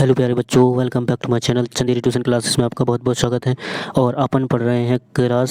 Hello प्यारे बच्चों, welcome back to my channel Chanderi tuition classes में आपका बहुत बहुत स्वागत है। और अपन पढ़ रहे हैं क्लास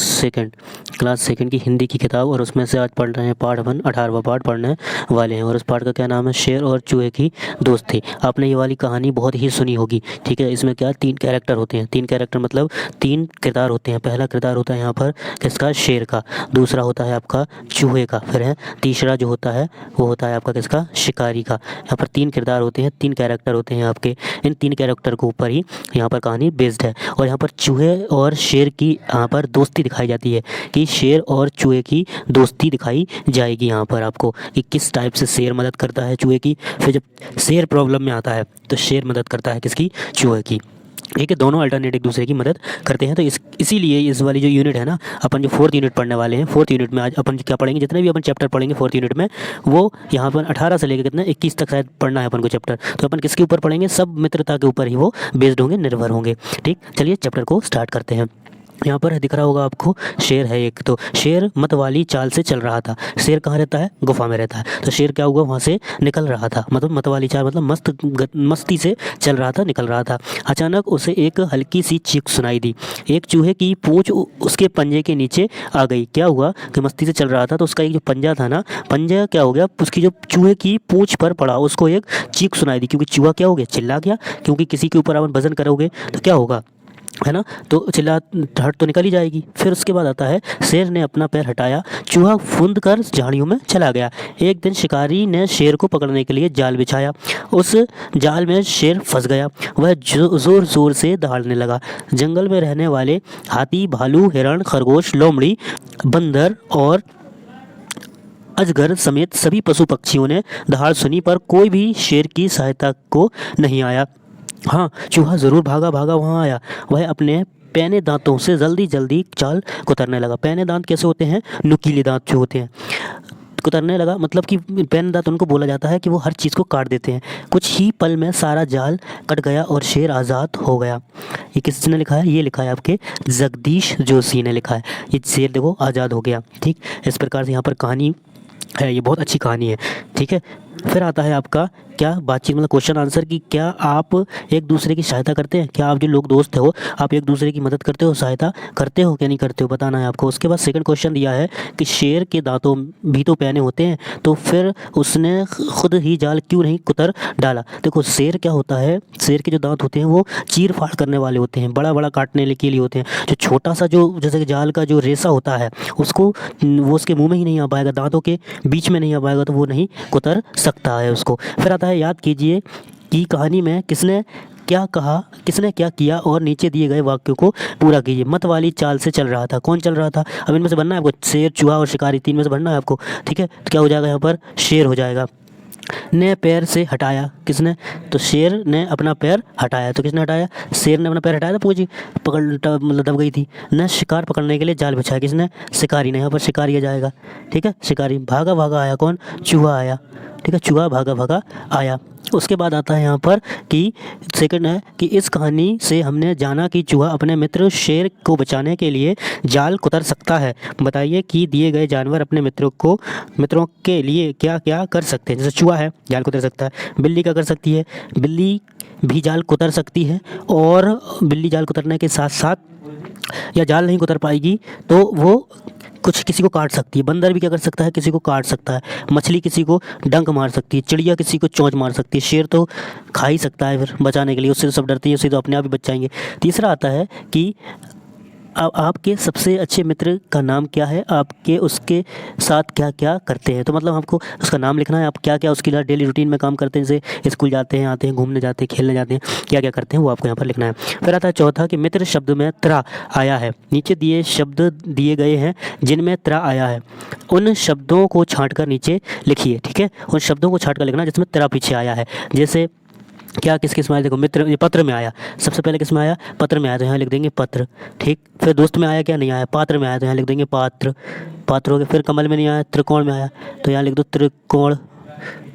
सेकंड की हिंदी की किताब, और उसमें से आज पढ़ रहे हैं पार्ट 1, 18वां पार्ट पढ़ने वाले हैं। और उस पार्ट का क्या नाम है? शेर और चूहे की दोस्ती। आपने ये वाली कहानी बहुत ही सुनी होगी, ठीक है। इसमें क्या 3 कैरेक्टर होते हैं, 3 कैरेक्टर मतलब 3 किरदार होते हैं। पहला किरदार होता है यहाँ पर किसका? शेर का। दूसरा होता है आपका चूहे का। फिर है तीसरा जो होता है वो होता है आपका किसका? शिकारी का। यहाँ पर 3 किरदार होते हैं, 3 कैरेक्टर होते हैं आपके। इन 3 कैरेक्टर के ऊपर ही यहाँ पर कहानी बेस्ड है। और यहाँ पर चूहे और शेर की यहाँ पर दोस्ती दिखाई जाती है, कि शेर और चूहे की दोस्ती दिखाई जाएगी यहाँ पर आपको, कि किस टाइप से शेर मदद करता है चूहे की। फिर जब शेर प्रॉब्लम में आता है तो शेर मदद करता है किसकी? चूहे की। ठीक है, दोनों अल्टरनेट एक दूसरे की मदद करते हैं। तो इसीलिए इस वाली जो यूनिट है ना, अपन जो 4th यूनिट पढ़ने वाले हैं, 4th यूनिट में आज अपन क्या पढ़ेंगे, जितने भी अपन चैप्टर पढ़ेंगे 4th यूनिट में, वो यहाँ पर 18 से लेकर कितना 21 तक शायद पढ़ना है अपन को चैप्टर। तो अपन किसके ऊपर पढ़ेंगे? सब मित्रता के ऊपर ही वो बेस्ड होंगे, निर्भर होंगे। ठीक, चलिए चैप्टर को स्टार्ट करते हैं। यहाँ पर दिख रहा होगा आपको, शेर है एक। तो शेर मत वाली चाल से चल रहा था। शेर कहाँ रहता है? गुफा में रहता है। तो शेर क्या हुआ? वहाँ से निकल रहा था, मतलब मत वाली चाल मतलब मस्ती से चल रहा था, निकल रहा था। अचानक उसे एक हल्की सी चीख सुनाई दी। एक चूहे की पूंछ उसके पंजे के नीचे आ गई। क्या हुआ कि मस्ती से चल रहा था तो उसका एक जो पंजा था ना, पंजा क्या हो गया, उसकी जो चूहे की पूंछ पर पड़ा, उसको एक चीख सुनाई दी। क्योंकि चूहा क्या हो गया? चिल्ला गया। क्योंकि किसी के ऊपर आप वजन करोगे तो क्या होगा, है ना, तो चिल्लाहट तो निकल ही जाएगी। फिर उसके बाद आता है, शेर ने अपना पैर हटाया, चूहा फुंद कर झाड़ियों में चला गया। एक दिन शिकारी ने शेर को पकड़ने के लिए जाल बिछाया। उस जाल में शेर फंस गया। वह जोर जोर से दहाड़ने लगा। जंगल में रहने वाले हाथी, भालू, हिरण, खरगोश, लोमड़ी, बंदर और अजगर समेत सभी पशु पक्षियों ने दहाड़ सुनी, पर कोई भी शेर की सहायता को नहीं आया। हाँ, चूहा ज़रूर भागा भागा वहाँ आया। वह अपने पैने दांतों से जल्दी जल्दी चाल कुतरने लगा। पैने दांत कैसे होते हैं? नुकीले दांत जो होते हैं। कुतरने लगा मतलब कि पैने दांत उनको बोला जाता है कि वो हर चीज़ को काट देते हैं। कुछ ही पल में सारा जाल कट गया और शेर आज़ाद हो गया। ये किसने लिखा है? ये लिखा है आपके जगदीश जोशी ने लिखा है। ये शेर देखो आज़ाद हो गया। ठीक, इस प्रकार से यहाँ पर कहानी है, ये बहुत अच्छी कहानी है। ठीक है, फिर आता है आपका क्या? बातचीत मतलब क्वेश्चन आंसर की। क्या आप एक दूसरे की सहायता करते हैं? क्या आप जो लोग दोस्त हो, आप एक दूसरे की मदद करते हो, सहायता करते हो क्या नहीं करते हो, बताना है आपको। उसके बाद सेकंड क्वेश्चन दिया है कि शेर के दांतों भी तो पैने होते हैं, तो फिर उसने खुद ही जाल क्यों नहीं कुतर डाला? देखो, शेर क्या होता है, शेर के जो दांत होते हैं वो चीर फाड़ करने वाले होते हैं, बड़ा बड़ा काटने के लिए होते हैं। जो छोटा सा जो जैसे कि जाल का जो रेसा होता है, उसको वो उसके मुँह में ही नहीं आ पाएगा, दांतों के बीच में नहीं आ पाएगा, तो वो नहीं कुतर सकता है उसको। फिर आता है, याद कीजिए कि कहानी में किसने क्या कहा, किसने क्या किया, और नीचे दिए गए वाक्यों को पूरा कीजिए। मत वाली चाल से चल रहा था। कौन चल रहा था? अब इनमें से बनना है आपको, शेर, चूहा और शिकारी, 3 में से बनना है आपको। ठीक है, तो क्या हो जाएगा यहाँ पर? शेर हो जाएगा। ने पैर से हटाया, किसने? तो शेर ने अपना पैर हटाया। तो किसने हटाया? शेर ने अपना पैर हटाया था, पूछी पकड़ मतलब दब गई थी। न शिकार पकड़ने के लिए जाल बिछाया, किसने? शिकारी ने। यहाँ पर शिकारी आ जाएगा। ठीक है, शिकारी। भागा भागा आया कौन? चूहा आया। ठीक है, चूहा भागा भागा आया। उसके बाद आता है यहाँ पर कि सेकंड है कि इस कहानी से हमने जाना कि चूहा अपने मित्र शेर को बचाने के लिए जाल कुतर सकता है। बताइए कि दिए गए जानवर अपने मित्रों के लिए क्या क्या कर सकते हैं। जैसे चूहा है, जाल कुतर सकता है। बिल्ली क्या कर सकती है? बिल्ली भी जाल कुतर सकती है, और बिल्ली जाल कुतरने के साथ साथ या जाल नहीं कुतर पाएगी तो वो कुछ किसी को काट सकती है। बंदर भी क्या कर सकता है? किसी को काट सकता है। मछली किसी को डंक मार सकती है। चिड़िया किसी को चोंच मार सकती है। शेर तो खा ही सकता है फिर बचाने के लिए, उससे तो सब डरते हैं, उससे तो अपने आप ही बच जाएंगे। तीसरा आता है कि आपके सबसे अच्छे मित्र का नाम क्या है, आपके उसके साथ क्या क्या करते हैं। तो मतलब आपको उसका नाम लिखना है, आप क्या क्या उसके लिए डेली रूटीन में काम करते हैं, जैसे स्कूल जाते हैं, आते हैं, घूमने जाते हैं, खेलने जाते हैं, क्या क्या करते हैं वो आपको यहाँ पर लिखना है। फिर आता है चौथा कि मित्र शब्द में त्रा आया है। नीचे दिए शब्द दिए गए हैं जिनमें त्रा आया है, उन शब्दों को छाँट कर नीचे लिखिए। ठीक है, उन शब्दों को छाँट कर लिखना जिसमें त्रा पीछे आया है। जैसे क्या किस किस में आया? देखो, मित्र, ये पत्र में आया, सबसे पहले किस में आया? पत्र में आया, तो यहाँ लिख देंगे पत्र। ठीक, फिर दोस्त में आया क्या? नहीं आया। पात्र में आया, तो यहाँ लिख देंगे पात्र, पात्र हो गया। फिर कमल में नहीं आया, त्रिकोण में आया, तो यहाँ लिख दो त्रिकोण,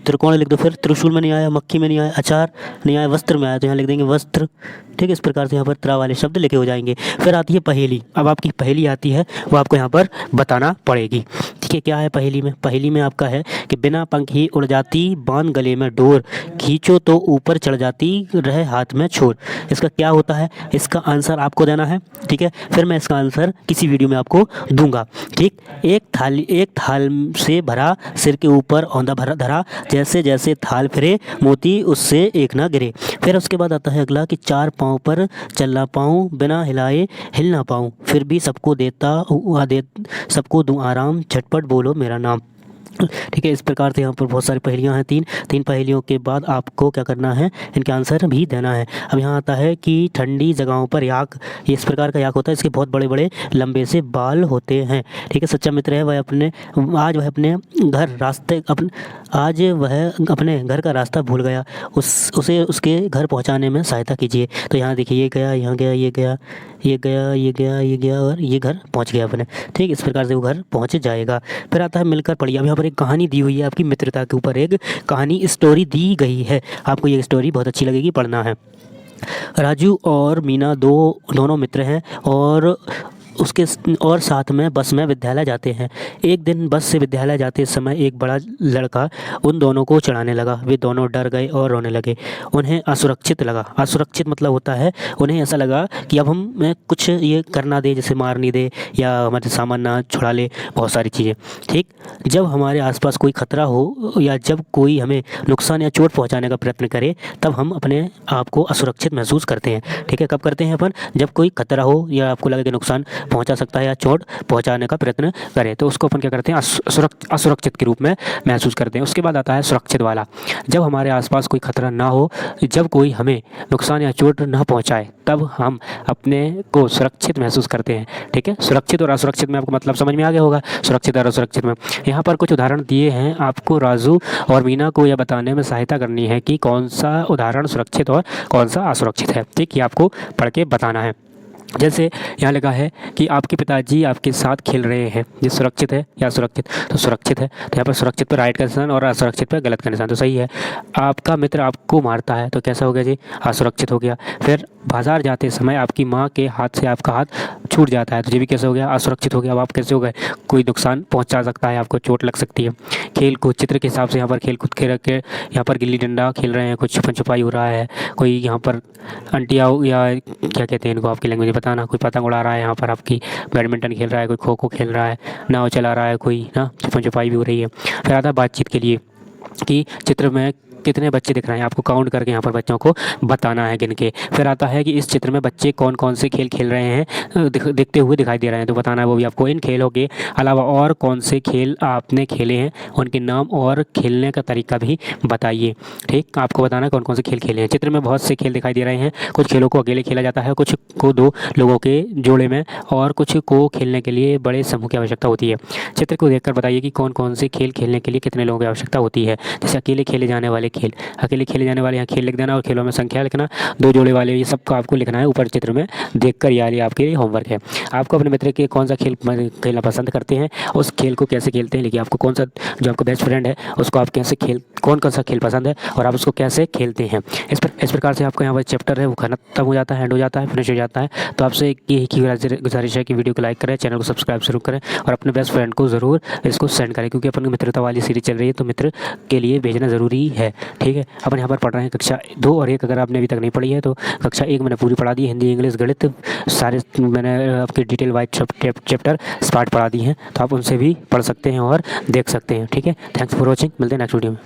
त्रिकोण लिख दो। फिर त्रिशूल में नहीं आया, मक्खी में नहीं आया, अचार नहीं आया, वस्त्र में आया, तो यहाँ लिख देंगे वस्त्र। ठीक है, इस प्रकार से यहाँ पर त्रा वाले शब्द लिखे हो जाएंगे। फिर आती है पहेली। अब आपकी पहेली आती है, वो आपको यहाँ पर बताना पड़ेगी। ठीक है, क्या है पहेली में आपका है कि बिना पंख ही उड़ जाती, बांध गले में डोर, खींचो तो ऊपर चढ़ जाती, रहे हाथ में छोर। इसका क्या होता है, इसका आंसर आपको देना है। ठीक है, फिर मैं इसका आंसर किसी वीडियो में आपको दूंगा। ठीक, एक थाल से भरा, सिर के ऊपर औंधा भरा धरा, जैसे जैसे थाल फिरे, मोती उससे एक ना गिरे। फिर उसके बाद आता है अगला कि चार पाँव पर चल ना पाऊँ, बिना हिलाए हिल ना पाऊँ, फिर भी सबको दूँ आराम, झटपट बोलो मेरा नाम। ठीक है, इस प्रकार से यहाँ पर बहुत सारी पहेलियाँ हैं। तीन पहेलियों के बाद आपको क्या करना है, इनके आंसर भी देना है। अब यहाँ आता है कि ठंडी जगहों पर याक, ये इस प्रकार का याक होता है, इसके बहुत बड़े बड़े लंबे से बाल होते हैं। ठीक है, सच्चा मित्र है वह आज वह अपने घर का रास्ता भूल गया, उसे उसके घर पहुँचाने में सहायता कीजिए। तो यहाँ देखिए, ये गया, यहाँ गया, ये गया, ये गया, ये गया, ये गया और ये घर पहुँच गया अपने। ठीक, इस प्रकार से वो घर पहुँच जाएगा। फिर आता है मिलकर पढ़िए। अब यहाँ पर एक कहानी दी हुई है, आपकी मित्रता के ऊपर एक कहानी स्टोरी दी गई है। आपको ये स्टोरी बहुत अच्छी लगेगी, पढ़ना है। राजू और मीना दोनों मित्र हैं और साथ में बस में विद्यालय जाते हैं। एक दिन बस से विद्यालय जाते समय एक बड़ा लड़का उन दोनों को चिढ़ाने लगा। वे दोनों डर गए और रोने लगे। उन्हें असुरक्षित लगा। असुरक्षित मतलब होता है, उन्हें ऐसा लगा कि अब हमें कुछ ये करना दे, जैसे मार नहीं दे या हमारे सामान ना छुड़ा ले, बहुत सारी चीज़ें। ठीक, जब हमारे आसपास कोई खतरा हो या जब कोई हमें नुकसान या चोट पहुंचाने का प्रयत्न करे, तब हम अपने आप को असुरक्षित महसूस करते हैं। ठीक है, कब करते हैं अपन, जब कोई खतरा हो या आपको लगे कि नुकसान पहुंचा सकता है या चोट पहुंचाने का प्रयत्न करे, तो उसको अपन क्या करते हैं, असुरक्षित के रूप में महसूस करते हैं। उसके बाद आता है सुरक्षित वाला। जब हमारे आसपास कोई खतरा ना हो, जब कोई हमें नुकसान या चोट ना पहुंचाए, तब हम अपने को सुरक्षित महसूस करते हैं। ठीक है, सुरक्षित और असुरक्षित में आपको मतलब समझ में आ गया होगा, सुरक्षित और असुरक्षित में। यहाँ पर कुछ उदाहरण दिए हैं, आपको राजू और मीना को यह बताने में सहायता करनी है कि कौन सा उदाहरण सुरक्षित और कौन सा असुरक्षित है। ठीक, ये आपको पढ़ के बताना है। जैसे यहाँ लिखा है कि आपके पिताजी आपके साथ खेल रहे हैं, ये सुरक्षित है या असुरक्षित, तो सुरक्षित है। तो यहाँ पर सुरक्षित पर राइट का निशान और असुरक्षित पर गलत का निशान, तो सही है। आपका मित्र आपको मारता है, तो कैसा हो गया जी, असुरक्षित हो गया। फिर बाजार जाते समय आपकी माँ के हाथ से आपका हाथ छूट जाता है, तो ये भी कैसे हो गया, असुरक्षित हो गया। अब आप कैसे हो गए, कोई नुकसान पहुँचा सकता है, आपको चोट लग सकती है। खेल कूद, चित्र के हिसाब से यहाँ पर खेल कूद के रख के यहाँ पर गिल्ली डंडा खेल रहे हैं, कुछ छुपन छुपाई हो रहा है, कोई यहाँ पर अंटिया या क्या कहते हैं इनको आपकी लैंग्वेज बताना, कोई पतंग उड़ा रहा है, यहाँ पर आपकी बैडमिंटन खेल रहा है, कोई खो खो खेल रहा है, नाव चला रहा है कोई ना, छुपन छुपाई भी हो रही है। फिर आता है बातचीत के लिए कि चित्र में कितने बच्चे दिख रहे हैं, आपको काउंट करके यहाँ पर बच्चों को बताना है गिन के। फिर आता है कि इस चित्र में बच्चे कौन कौन से खेल खेल रहे हैं, दिखते हुए दिखाई दे रहे हैं, तो बताना है वो भी आपको। इन खेलों के अलावा और कौन से खेल आपने खेले हैं, उनके नाम और खेलने का तरीका भी बताइए। ठीक, आपको बताना है कौन कौन से खेल खेले हैं। चित्र में बहुत से खेल दिखाई दे रहे हैं, कुछ खेलों को अकेले खेला जाता है, कुछ को दो लोगों के जोड़े में, और कुछ को खेलने के लिए बड़े समूह की आवश्यकता होती है। चित्र को देखकर बताइए कि कौन कौन से खेल खेलने के लिए कितने लोगों की आवश्यकता होती है। जैसे अकेले खेले जाने वाले यहाँ खेल लिख देना और खेलों में संख्या लिखना, दो जोड़े वाले, ये सबको आपको लिखना है ऊपर चित्र में देखकर, ये आपके लिए होमवर्क है। आपको अपने मित्र के कौन सा खेल खेलना पसंद करते हैं, उस खेल को कैसे खेलते हैं लिखिए। आपको कौन सा, जो आपका बेस्ट फ्रेंड है उसको आप कैसे कौन सा खेल पसंद है और आप उसको कैसे खेलते हैं। इस प्रकार से आपको यहाँ पर चैप्टर है वो खत्म हो जाता है, एंड हो जाता है, फिनिश हो जाता है। तो आपसे यही की गुजारिश है कि वीडियो को लाइक करें, चैनल को सब्सक्राइब जरूर करें और अपने बेस्ट फ्रेंड को ज़रूर इसको सेंड करें, क्योंकि अपन मित्रता वाली सीरीज चल रही है, तो मित्र के लिए भेजना ज़रूरी है। ठीक है, अपन यहाँ पर पढ़ रहे हैं कक्षा 2 और 1। अगर आपने अभी तक नहीं पढ़ी है तो कक्षा 1 मैंने पूरी पढ़ा दी, हिंदी इंग्लिश गणित सारे मैंने आपके डिटेल वाइज चैप्टर स्टार्ट पढ़ा दी हैं, तो आप उनसे भी पढ़ सकते हैं और देख सकते हैं। ठीक है, थैंक्स फॉर वॉचिंग, मिलते हैं नेक्स्ट वीडियो में।